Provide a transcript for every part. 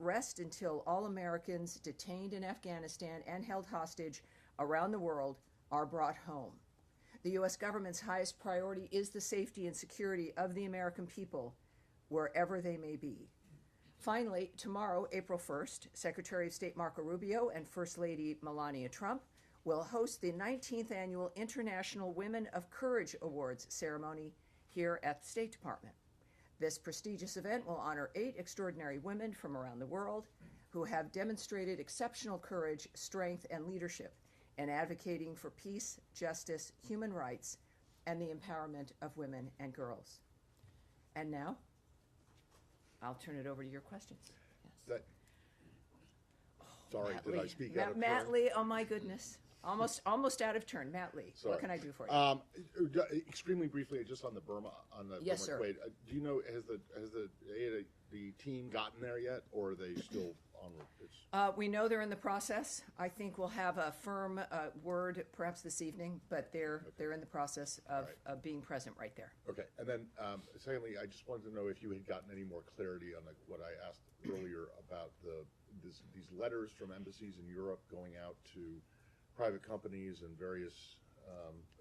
rest until all Americans detained in Afghanistan and held hostage around the world are brought home. The U.S. government's highest priority is the safety and security of the American people, wherever they may be. Finally, tomorrow, April 1st, Secretary of State Marco Rubio and First Lady Melania Trump will host the 19th Annual International Women of Courage Awards ceremony here at the State Department. This prestigious event will honor 8 extraordinary women from around the world who have demonstrated exceptional courage, strength, and leadership in advocating for peace, justice, human rights, and the empowerment of women and girls. And now, I'll turn it over to your questions. Yes. Sorry, Matt did Lee. I speak out of turn? Matt Lee, oh my goodness. Almost out of turn. Matt Lee, Sorry. what can I do for you? Extremely briefly, just on the Burma, Yes, sir. Kuwait. Do you know, has the team gotten there yet, or are they still en route? We know they're in the process. I think we'll have a firm word perhaps this evening, but they're in the process of being present right there. Okay, and then secondly, I just wanted to know if you had gotten any more clarity on what I asked earlier about these letters from embassies in Europe going out to private companies and various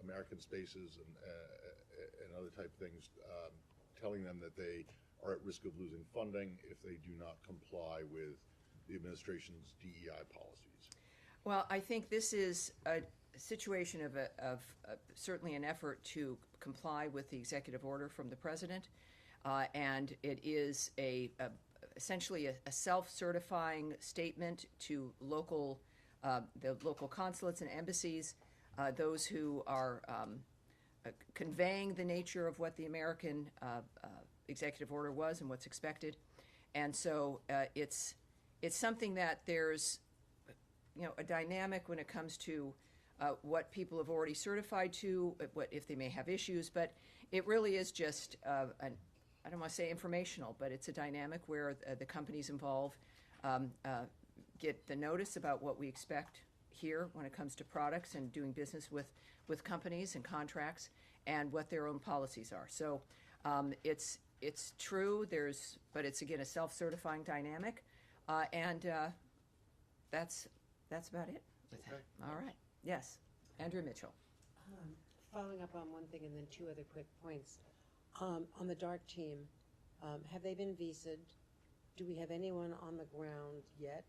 American spaces and other type things, telling them that they are at risk of losing funding if they do not comply with the administration's DEI policies. Well, I think this is a situation of certainly an effort to comply with the executive order from the president, and it is essentially a self-certifying statement to the local consulates and embassies, those who are conveying the nature of what the American executive order was and what's expected. And so it's something that there's a dynamic when it comes to what people have already certified to, what if they may have issues, but it really is just I don't want to say informational, but it's a dynamic where the companies involved get the notice about what we expect here when it comes to products and doing business with companies and contracts and what their own policies are. So it's true, but it's again a self-certifying dynamic, and that's about it with that. All right. Yes, Andrew Mitchell. Following up on one thing and then 2 other quick points. On the DART team, have they been visaed? Do we have anyone on the ground yet?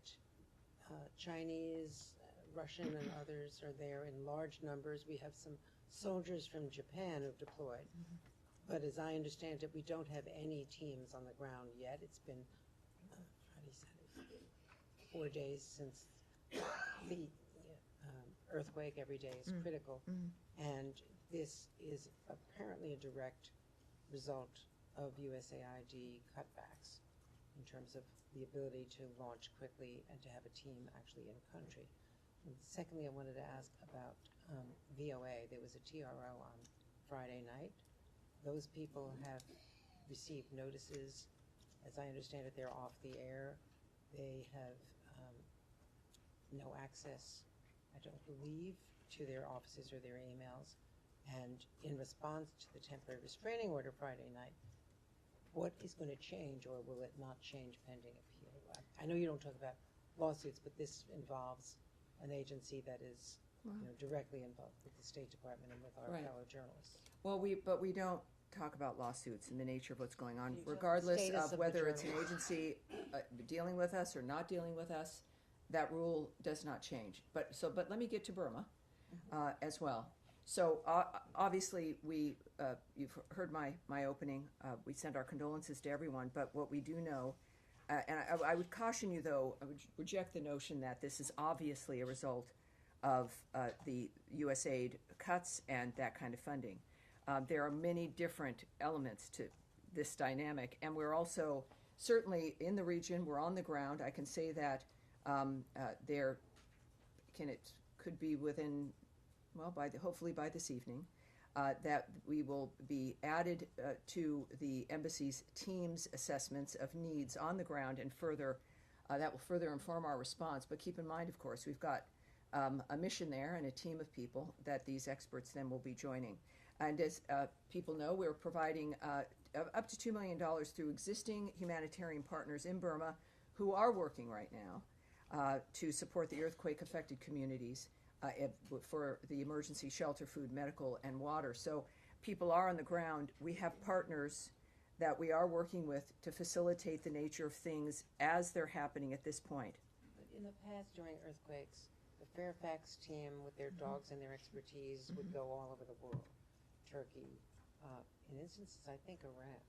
Chinese, Russian, and others are there in large numbers. We have some soldiers from Japan who've deployed. But as I understand it, we don't have any teams on the ground yet. It's been, Friday, Saturday, 4 days since the earthquake. Every day is critical. And this is apparently a direct result of USAID cutbacks in terms of the ability to launch quickly and to have a team actually in country. And secondly, I wanted to ask about VOA. There was a TRO on Friday night. Those people have received notices. As I understand it, they're off the air. They have no access, I don't believe, to their offices or their emails. And in response to the temporary restraining order Friday night, what is going to change, or will it not change pending appeal? I know you don't talk about lawsuits, but this involves an agency that is directly involved with the State Department and with our fellow journalists. Well, we don't talk about lawsuits and the nature of what's going on, regardless of whether it's an agency dealing with us or not dealing with us. That rule does not change. But let me get to Burma as well. So obviously, you've heard my opening. We send our condolences to everyone. But what we do know, and I would caution you, though, I would reject the notion that this is obviously a result of the USAID cuts and that kind of funding. There are many different elements to this dynamic, and we're also certainly in the region. We're on the ground. I can say that it could be within. Well, hopefully by this evening, that we will be added to the embassy's team's assessments of needs on the ground, and that will further inform our response. But keep in mind, of course, we've got a mission there and a team of people that these experts then will be joining. And as people know, we're providing up to $2 million through existing humanitarian partners in Burma who are working right now to support the earthquake-affected communities for the emergency shelter, food, medical, and water. So people are on the ground. We have partners that we are working with to facilitate the nature of things as they're happening at this point. But in the past, during earthquakes, the Fairfax team with their dogs and their expertise would go all over the world. Turkey, in instances, I think Iran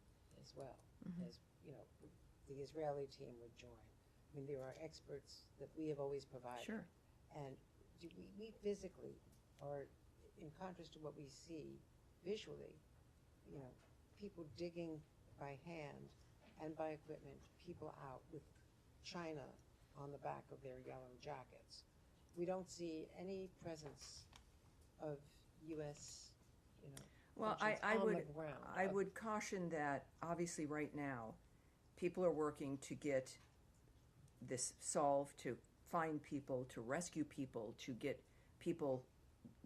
as well, as, you know, the Israeli team would join. I mean, there are experts that we have always provided. Sure. And we physically, or in contrast to what we see visually, you know, people digging by hand and by equipment, people out with China on the back of their yellow jackets. We don't see any presence of U.S., you know, Well, functions I on would, the ground. I would caution that obviously right now, people are working to get this solved, to find people, to rescue people, to get people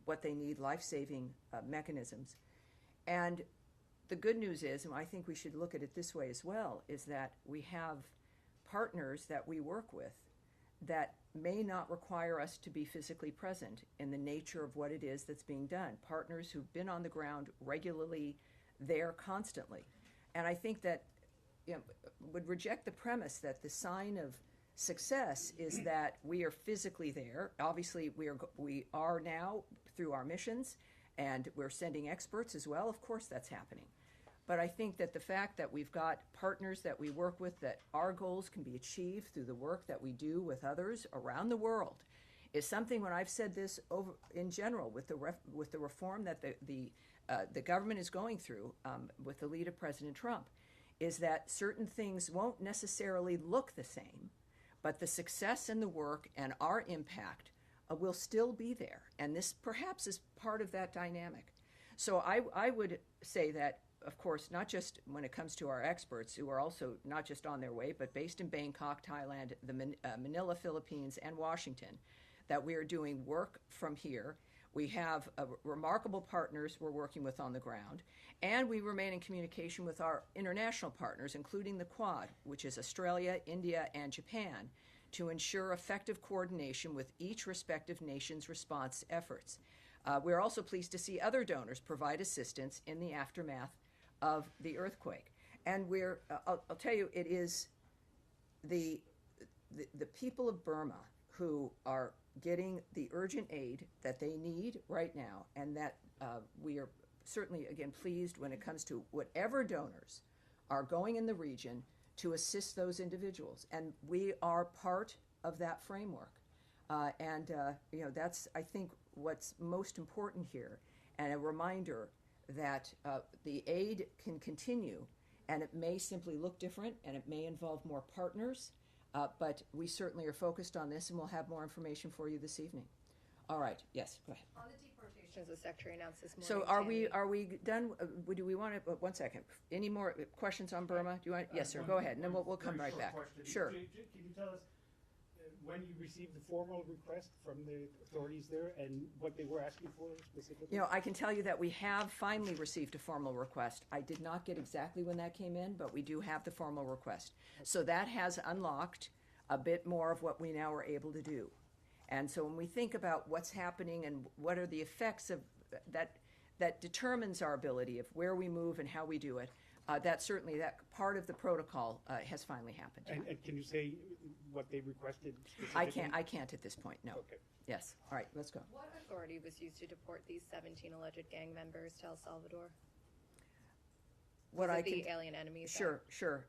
what they need, life-saving mechanisms. And the good news is, and I think we should look at it this way as well, is that we have partners that we work with that may not require us to be physically present in the nature of what it is that's being done. Partners who've been on the ground regularly, there constantly. And I think that, you know, would reject the premise that the sign of success is that we are physically there. Obviously, we are now through our missions, and we're sending experts as well. Of course, that's happening. But I think that the fact that we've got partners that we work with, that our goals can be achieved through the work that we do with others around the world, is something. When I've said this over in general with the reform that the government is going through with the lead of President Trump, is that certain things won't necessarily look the same, but the success and the work and our impact will still be there. And this perhaps is part of that dynamic. So I would say that, of course, not just when it comes to our experts, who are also not just on their way, but based in Bangkok, Thailand, the Manila, Philippines, and Washington, that we are doing work from here. We have remarkable partners we're working with on the ground, and we remain in communication with our international partners, including the Quad, which is Australia, India, and Japan, to ensure effective coordination with each respective nation's response efforts. We're also pleased to see other donors provide assistance in the aftermath of the earthquake. And I'll tell you, it is the people of Burma who are getting the urgent aid that they need right now, and that we are certainly, again, pleased when it comes to whatever donors are going in the region to assist those individuals. And we are part of that framework. You know, that's, I think, what's most important here, and a reminder that the aid can continue, and it may simply look different, and it may involve more partners, but we certainly are focused on this, and we'll have more information for you this evening. All right. Yes, go ahead. On the deportations, the Secretary announced this morning. So are we done? Do we want to, 1 second, any more questions on Burma? Do you want, yes, sir, go ahead, and then we'll come right back. Question. Sure. Can you tell us when you received the formal request from the authorities there and what they were asking for specifically? You know, I can tell you that we have finally received a formal request. I did not get exactly when that came in, but we do have the formal request. So that has unlocked a bit more of what we now are able to do. And so when we think about what's happening and what are the effects of that determines our ability of where we move and how we do it, that certainly, that part of the protocol has finally happened. And can you say what they requested specifically? I can't at this point, no. Okay. Yes, all right, let's go. What authority was used to deport these 17 alleged gang members to El Salvador? What Was I it the can, Alien Enemies Sure, Act? sure.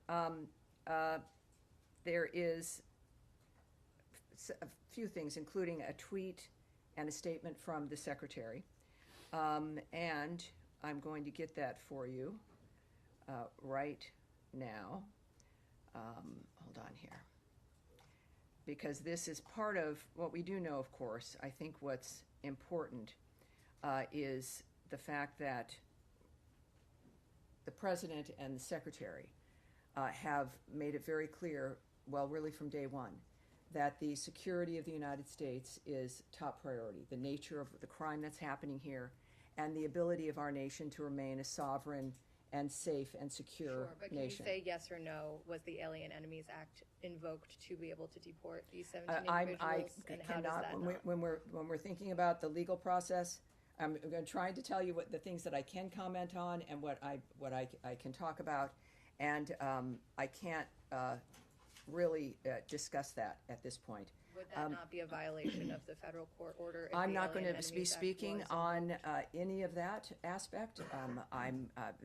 There is a few things, including a tweet and a statement from the Secretary. And I'm going to get that for you right now. Hold on here. Because this is part of what we do know, of course. I think what's important is the fact that the President and the Secretary have made it very clear, well, really from day one, that the security of the United States is top priority. The nature of the crime that's happening here and the ability of our nation to remain a sovereign and safe and secure Sure, but can you nation. say yes or no, was the Alien Enemies Act invoked to be able to deport these 17 I individuals? And how does cannot, that when we're thinking about the legal process, I'm going to try to tell you what the things that I can comment on and what I can talk about, and I can't really discuss that at this point. Would that not be a violation of the federal court order? If I'm the not going Alien to be Enemies Act speaking was on invoked? any of that aspect.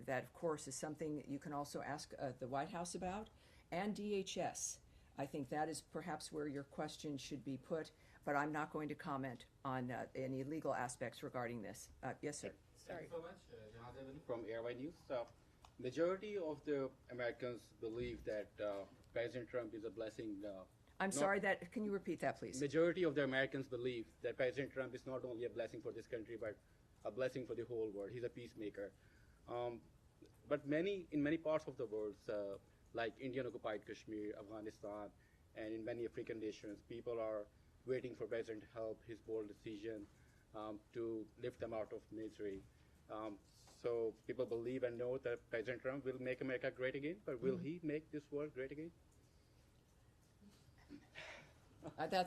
That, of course, is something you can also ask the White House about, and DHS. I think that is perhaps where your question should be put, but I'm not going to comment on any legal aspects regarding this. Yes, sir. Sorry. Thank you so much, Jonathan from Airway News. Majority of the Americans believe that President Trump is a blessing. I'm sorry, can you repeat that, please? Majority of the Americans believe that President Trump is not only a blessing for this country, but a blessing for the whole world. He's a peacemaker. But in many parts of the world, like Indian-occupied Kashmir, Afghanistan, and in many African nations, people are waiting for President to help his bold decision to lift them out of misery. So people believe and know that President Trump will make America great again, but will he make this world great again?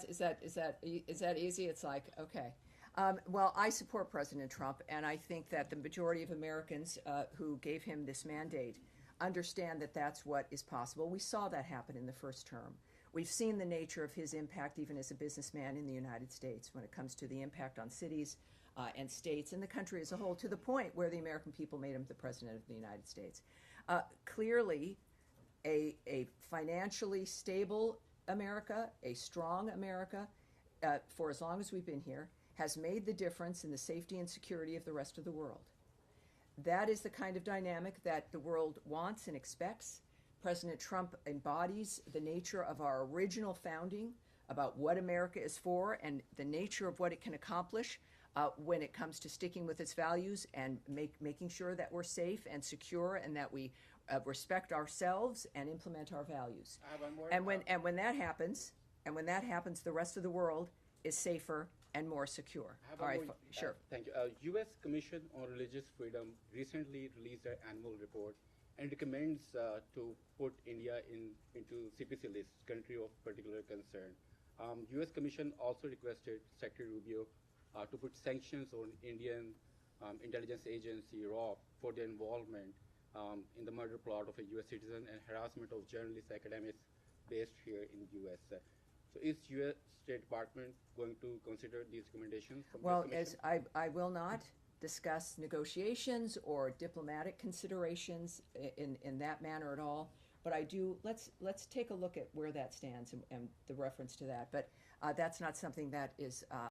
Is that easy? It's like, okay. Well, I support President Trump, and I think that the majority of Americans who gave him this mandate understand that that's what is possible. We saw that happen in the first term. We've seen the nature of his impact even as a businessman in the United States when it comes to the impact on cities and states and the country as a whole, to the point where the American people made him the President of the United States. Clearly, a financially stable America, a strong America, for as long as we've been here, has made the difference in the safety and security of the rest of the world. That is the kind of dynamic that the world wants and expects. President Trump embodies the nature of our original founding about what America is for and the nature of what it can accomplish when it comes to sticking with its values and making sure that we're safe and secure and that we respect ourselves and implement our values. I have one more. And when that happens, the rest of the world is safer and more secure. I have All one right, more. sure. Thank you. U.S. Commission on Religious Freedom recently released their annual report and recommends to put India into CPC list, country of particular concern. U.S. Commission also requested Secretary Rubio to put sanctions on Indian intelligence agency RAW for their involvement in the murder plot of a U.S. citizen and harassment of journalists, academics based here in U.S. So is U.S. State Department going to consider these recommendations from Well, the as Commission? I will not discuss negotiations or diplomatic considerations in that manner at all, but I do, let's take a look at where that stands and the reference to that. But that's not something that is